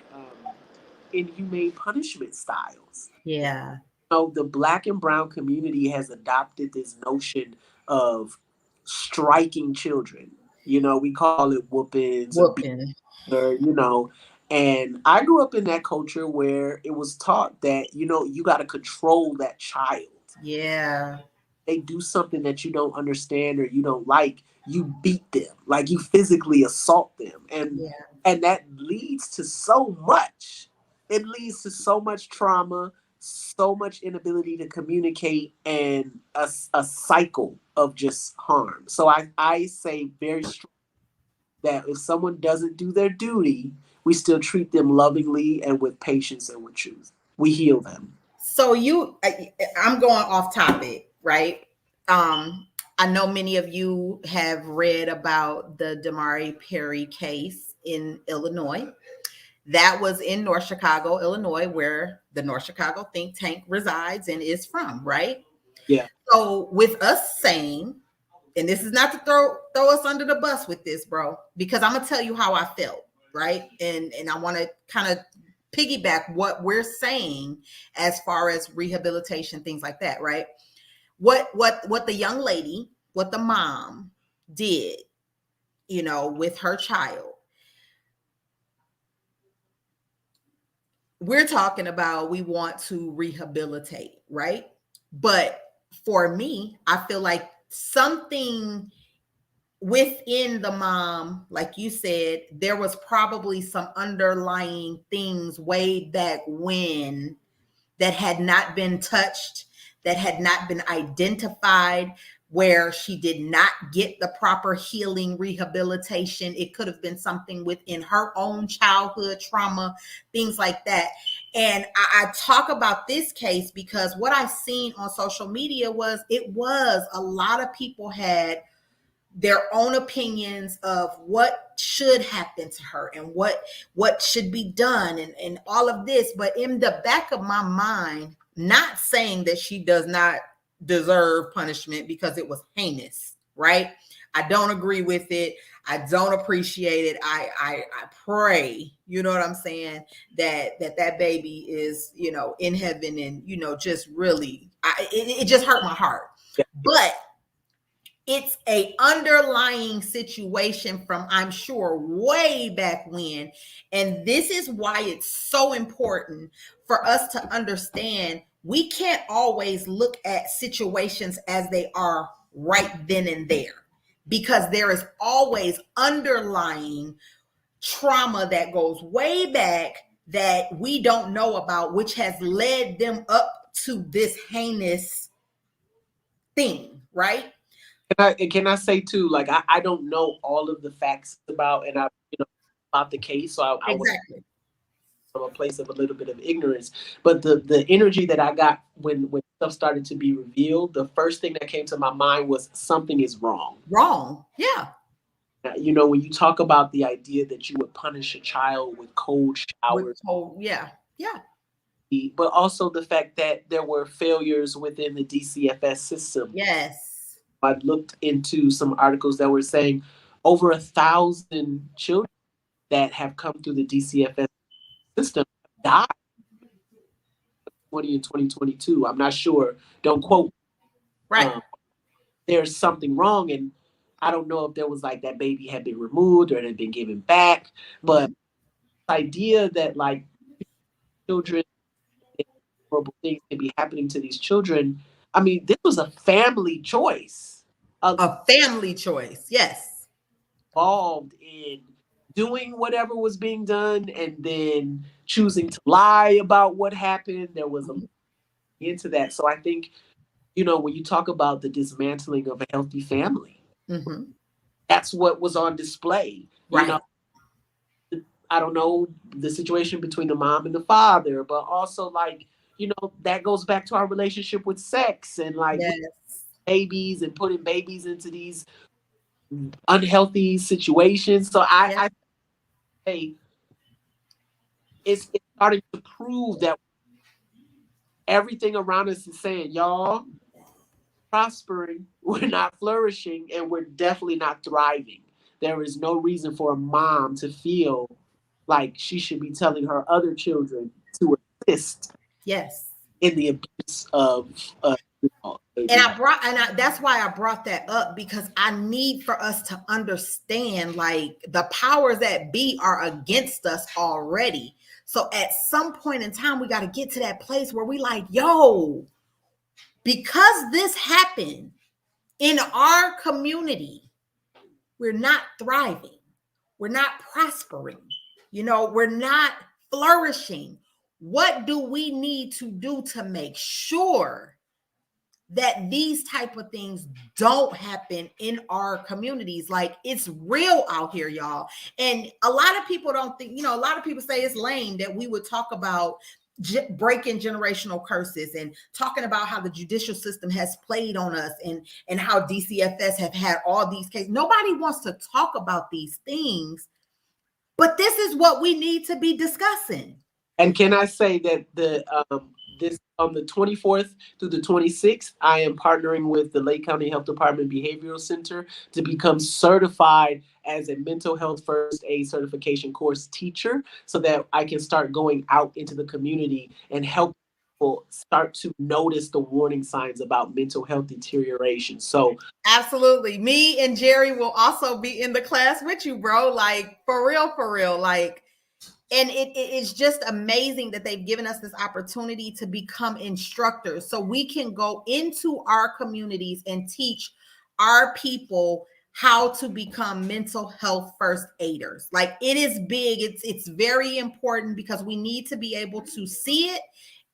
inhumane punishment styles. Yeah. So the Black and brown community has adopted this notion of striking children. We call it whoopings or beatings, Whooping. or and I grew up in that culture where it was taught that you got to control that child. Yeah. They do something that you don't understand or you don't like, you beat them, like you physically assault them, and Yeah. that leads to so much. It leads to so much trauma, so much inability to communicate, and a cycle of just harm. So I say very strong that if someone doesn't do their duty, we still treat them lovingly and with patience and with truth. We heal them. So I'm going off topic, right? I know many of you have read about the Damari Perry case in Illinois. That was in North Chicago, Illinois, where the North Chicago think tank resides and is from, right? Yeah. So with us saying, and this is not to throw us under the bus with this, bro, because I'm gonna tell you how I felt, right? And I want to kind of piggyback what we're saying as far as rehabilitation, things like that, right? What the young lady, what the mom did, with her child. We're talking about we want to rehabilitate, right? But for me, I feel like something within the mom, like you said, there was probably some underlying things way back when that had not been touched, that had not been identified, where she did not get the proper healing rehabilitation. It could have been something within her own childhood trauma, things like that. And I talk about this case because what I seen on social media was a lot of people had their own opinions of what should happen to her and what should be done and all of this. But in the back of my mind, not saying that she does not deserve punishment because it was heinous, right? I don't agree with it. I don't appreciate it. I pray, you know what I'm saying, that baby is, in heaven, and just really, it just hurt my heart. Yeah. But it's a underlying situation from, I'm sure, way back when. And this is why it's so important for us to understand we can't always look at situations as they are right then and there, because there is always underlying trauma that goes way back that we don't know about, which has led them up to this heinous thing, right? Can I say too? Like I don't know all of the facts about the case, so I was Exactly. from a place of a little bit of ignorance. But the energy that I got when stuff started to be revealed, the first thing that came to my mind was something is wrong. Wrong. Yeah. When you talk about the idea that you would punish a child with cold showers, Yeah. Yeah. but also the fact that there were failures within the DCFS system. Yes. I looked into some articles that were saying over 1,000 children that have come through the DCFS system have died 2020 and 2022. I'm not sure. Don't quote. Right. There's something wrong, and I don't know if there was like that baby had been removed or it had been given back, but the idea that like children and horrible things can be happening to these children. I mean, this was a family choice. A family choice. Yes. Involved in doing whatever was being done and then choosing to lie about what happened. There was a into that. So I think, when you talk about the dismantling of a healthy family, that's what was on display. Right. I don't know the situation between the mom and the father, but also like, that goes back to our relationship with sex and like Yes. babies and putting babies into these unhealthy situations. So I say it's starting to prove that everything around us is saying, y'all, prospering, we're not flourishing, and we're definitely not thriving. There is no reason for a mom to feel like she should be telling her other children to assist Yes. in the abuse of and that's why I brought that up, because I need for us to understand like the powers that be are against us already. So at some point in time, we got to get to that place where we like, yo, because this happened in our community, we're not thriving. We're not prospering. We're not flourishing. What do we need to do to make sure that these type of things don't happen in our communities? Like, it's real out here, y'all. And a lot of people don't think, a lot of people say it's lame that we would talk about breaking generational curses and talking about how the judicial system has played on us and how DCFS have had all these cases. Nobody wants to talk about these things, but this is what we need to be discussing. And can I say that this on the 24th through the 26th, I am partnering with the Lake County Health Department Behavioral Center to become certified as a mental health first aid certification course teacher, so that I can start going out into the community and help people start to notice the warning signs about mental health deterioration. So absolutely, me and Jerry will also be in the class with you, bro. Like, for real, like. And it's just amazing that they've given us this opportunity to become instructors so we can go into our communities and teach our people how to become mental health first aiders. Like, it is big. It's very important because we need to be able to see it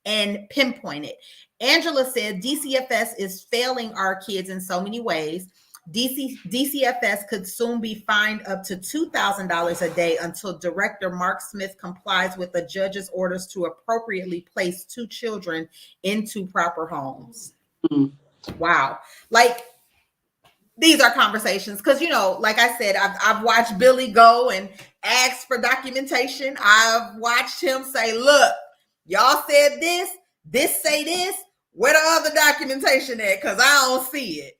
and pinpoint it. Angela said DCFS is failing our kids in so many ways. DCFS could soon be fined up to $2,000 a day until Director Mark Smith complies with the judge's orders to appropriately place 2 children into proper homes. Wow. Like, these are conversations because, like I said, I've watched Billy go and ask for documentation. I've watched him say, look, y'all said this say this. Where the other documentation at? Because I don't see it.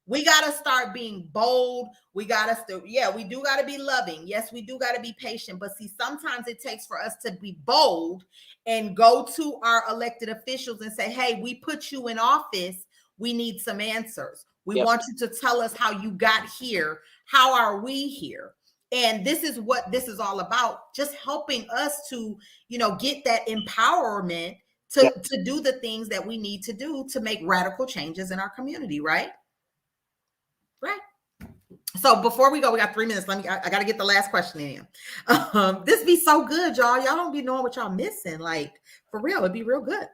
We got to start being bold. We got to we do got to be loving. Yes, we do got to be patient. But see, sometimes it takes for us to be bold and go to our elected officials and say, hey, we put you in office. We need some answers. We want you to tell us how you got here. How are we here? And this is what this is all about. Just helping us to, get that empowerment to do the things that we need to do to make radical changes in our community, right? Right. So before we go, we got 3 minutes. I got to get the last question in. This be so good, y'all. Y'all don't be knowing what y'all missing. Like, for real, it'd be real good.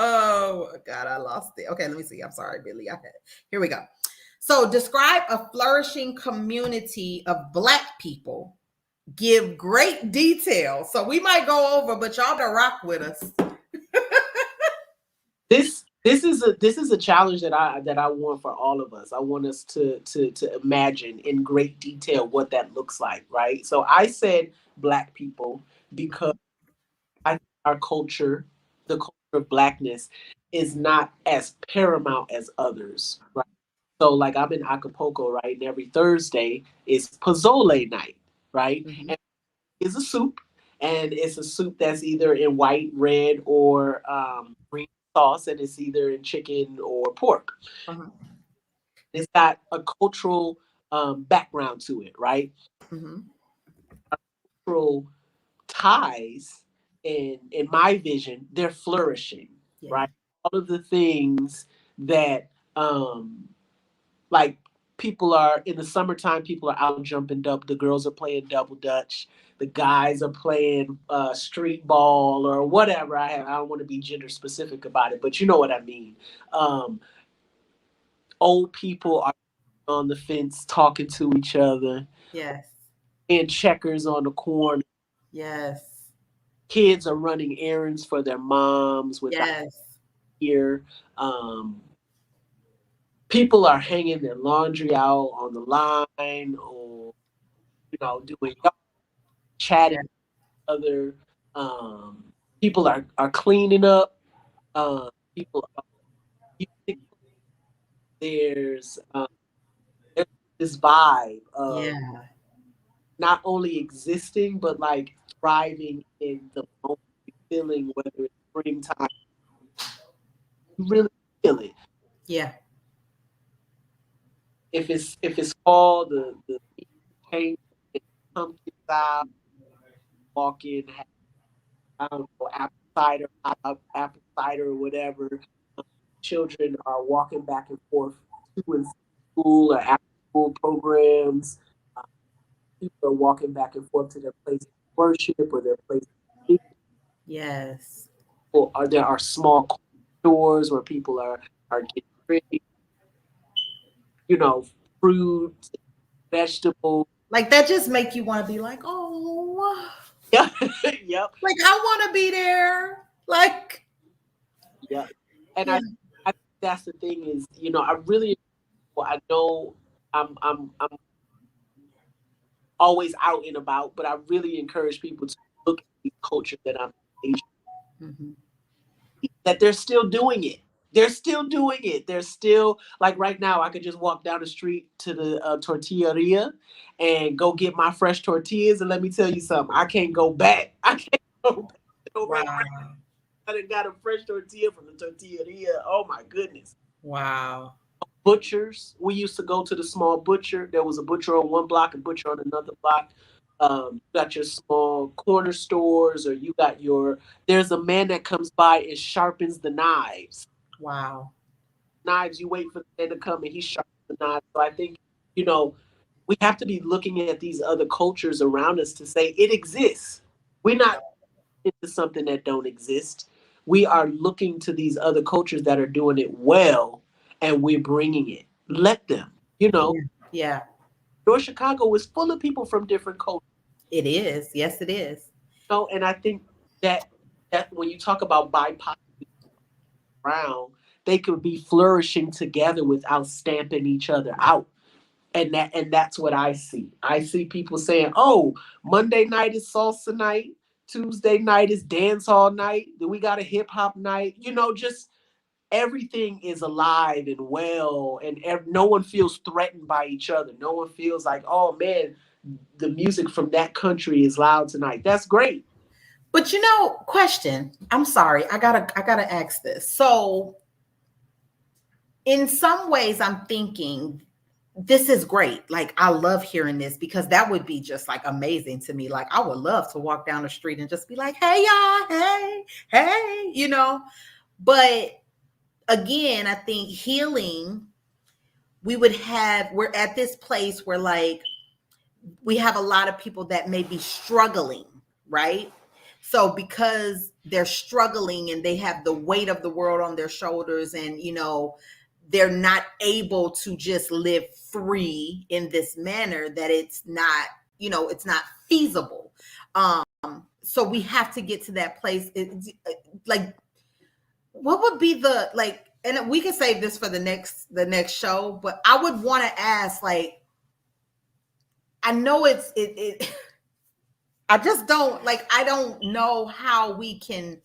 Oh God, I lost it. Okay, let me see. I'm sorry, Billy. Here we go. So describe a flourishing community of Black people. Give great detail. So we might go over, but y'all better rock with us. This is a challenge that I want for all of us. I want us to imagine in great detail what that looks like, right? So I said Black people because I think our culture, the culture of Blackness, is not as paramount as others, right? So like I'm in Acapulco, right? And every Thursday is pozole night, right? And it's a soup, and it's a soup that's either in white, red, or green sauce, and it's either in chicken or pork. Uh-huh. It's got a cultural background to it, right? Mm-hmm. Cultural ties, in my vision, they're flourishing, Yeah. right? All of the things that like people are in the summertime, people are out jumping double, the girls are playing double dutch, the guys are playing street ball or whatever. I don't want to be gender specific about it, but you know what I mean. um, Old people are on the fence talking to each other, Yes. and checkers on the corner. Yes. Kids are running errands for their moms without Yes. fear. Um, People are hanging their laundry out on the line, or doing chatting Yeah. with other. Um, People are cleaning up. People are music. There's there's this vibe of Yeah. not only existing but like thriving in the moment, feeling whether it's springtime, you really feel it. Yeah. If it's fall, the change, pumpkins out, walk in, have, I don't know, apple cider or whatever. Children are walking back and forth to and from school or after school programs. Uh, People are walking back and forth to their place of worship or their place of meeting. Yes. Or there are small stores where people are getting ready, you know, fruit, vegetables. Like that just make you want to be like, oh, Yeah, yep, like I want to be there. Like, yep. And yeah. I think that's the thing is, I really, well, I know I'm always out and about, but I really encourage people to look at these cultures that I'm engaged Mhm. in, that they're still doing it. They're still doing it. They're still like right now. I could just walk down the street to the tortilleria and go get my fresh tortillas. And let me tell you something. I can't go back. I can't go back to no restaurant. Wow. I done got a fresh tortilla from the tortilleria. Oh my goodness. Wow. Butchers. We used to go to the small butcher. There was a butcher on one block, a butcher on another block. You got your small corner stores, or you got your. There's a man that comes by and sharpens the knives. Wow. Knives. You wait for the man to come and he sharpens the knives. So I think you know we have to be looking at these other cultures around us to say it exists. We're not into something that don't exist. We are looking to these other cultures that are doing it well, and we're bringing it. Let them. Yeah. Yeah. North Chicago is full of people from different cultures. It is. Yes, it is. And I think that when you talk about BIPOC brown, they could be flourishing together without stamping each other out. And that's what I see. I see people saying, "Oh, Monday night is salsa night, Tuesday night is dance hall night, then we got a hip hop night." Just everything is alive and well, and no one feels threatened by each other. No one feels like, "Oh man, the music from that country is loud tonight." That's great. But question. I'm sorry. I gotta ask this. So in some ways, I'm thinking this is great. Like I love hearing this because that would be just like amazing to me. Like I would love to walk down the street and just be like, "Hey y'all, hey, hey." But again, I think healing, we're at this place where like we have a lot of people that may be struggling, right? So because they're struggling and they have the weight of the world on their shoulders, and they're not able to just live free in this manner, that it's not feasible. um so we have to get to that place. Like what would be the like, and we can save this for the next show, but I would want to ask, like, I know it I just don't like, I don't know how we can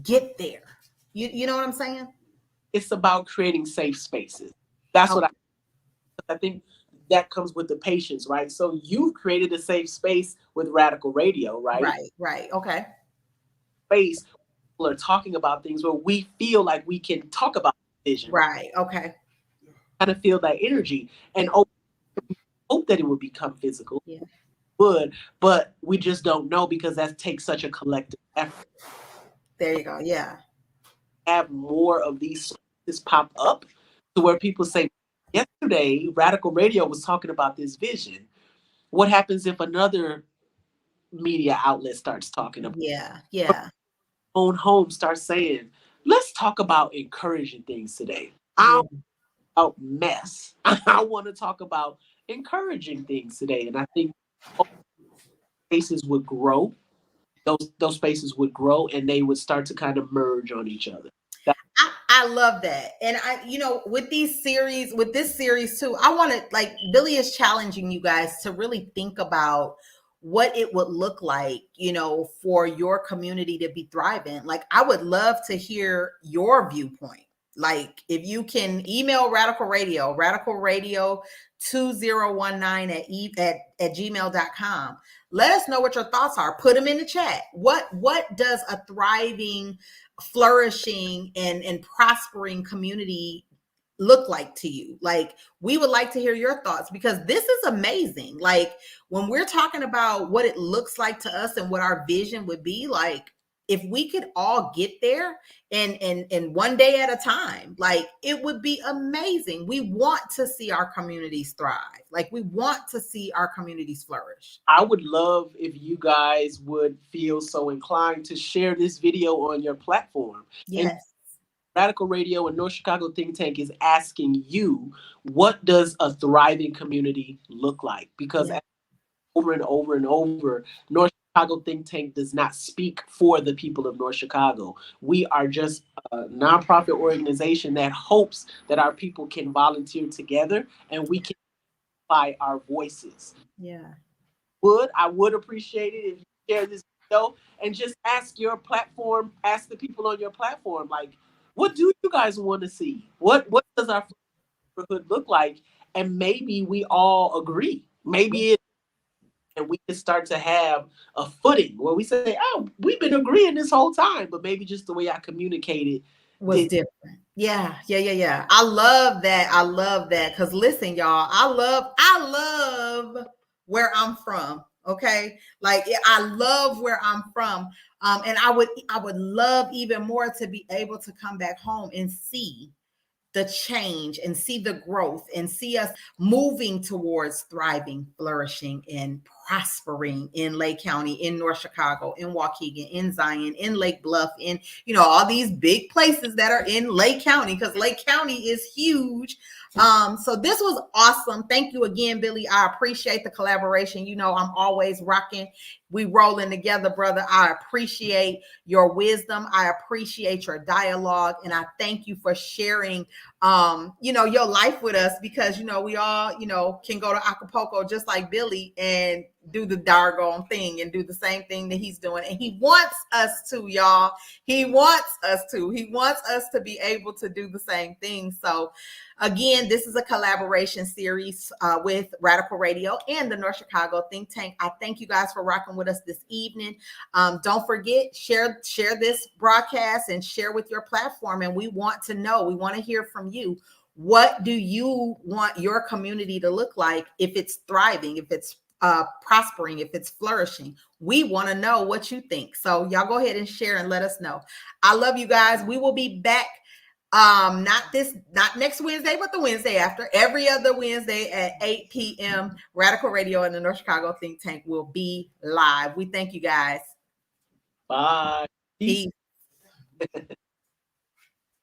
get there. You know what I'm saying? It's about creating safe spaces. That's what Okay. I think. that comes with the patience, right? So you've created a safe space with Radical Radio, right? Right. Okay. Space people are talking about things where we feel like we can talk about vision, Right. Okay. kind of feel that energy, and hope that it would become physical, Yeah. would, but we just don't know because that takes such a collective effort. There you go. Yeah. Have more of these spaces pop up to where people say, yesterday, Radical Radio was talking about this vision. What happens if another media outlet starts talking about Yeah. it? Yeah. Own home starts saying, let's talk about encouraging things today. I Yeah. don't about mess. I want to talk about encouraging things today. And I think those spaces would grow. Those spaces would grow and they would start to kind of merge on each other. That, I love that. And with this series too, I want to, like, Billy is challenging you guys to really think about what it would look like, for your community to be thriving. Like, I would love to hear your viewpoint. Like, if you can email Radical Radio 2019 at gmail.com. Let us know what your thoughts are. Put them in the chat. What does a thriving, flourishing, and prospering community look like to you? Like, we would like to hear your thoughts, because this is amazing. Like, when we're talking about what it looks like to us and what our vision would be, like, if we could all get there and one day at a time, like, it would be amazing. We want to see our communities thrive. Like, we want to see our communities flourish. I would love if you guys would feel so inclined to share this video on your platform. And Yes. Radical Radio and North Chicago Think Tank is asking you, what does a thriving community look like? Because Yeah. over and over and over, North Chicago Think Tank does not speak for the people of North Chicago. We are just a nonprofit organization that hopes that our people can volunteer together and we can amplify our voices. Yeah. I would appreciate it if you share this video and just ask the people on your platform, like, what do you guys want to see? What does our neighborhood look like? And maybe we all agree. Maybe and we can start to have a footing where we say, oh, we've been agreeing this whole time, but maybe just the way I communicated Was different. Yeah. I love that. Because listen, y'all, I love where I'm from. Okay. Like, I love where I'm from. And I would love even more to be able to come back home and see the change and see the growth and see us moving towards thriving, flourishing, and prospering in Lake County, in North Chicago, in Waukegan, in Zion, in Lake Bluff, in, all these big places that are in Lake County, because Lake County is huge. So this was awesome. Thank you again, Billy. I appreciate the collaboration. I'm always rocking. We rolling together, brother. I appreciate your wisdom. I appreciate your dialogue. And I thank you for sharing, your life with us, because, we all, can go to Acapulco just like Billy and do the dargone thing and do the same thing that he's doing. And he wants us to, y'all. He wants us to be able to do the same thing. So again, this is a collaboration series with Radical Radio and the North Chicago Think Tank. I thank you guys for rocking with us this evening. Don't forget, share this broadcast and share with your platform. And we want to hear from you. What do you want your community to look like if it's thriving, if it's prospering, if it's flourishing? We want to know what you think. So y'all go ahead and share and let us know. I love you guys. We will be back. Not next Wednesday, but the Wednesday after. Every other Wednesday at 8 p.m. Radical Radio and the North Chicago Think Tank will be live. We thank you guys. Bye. Peace.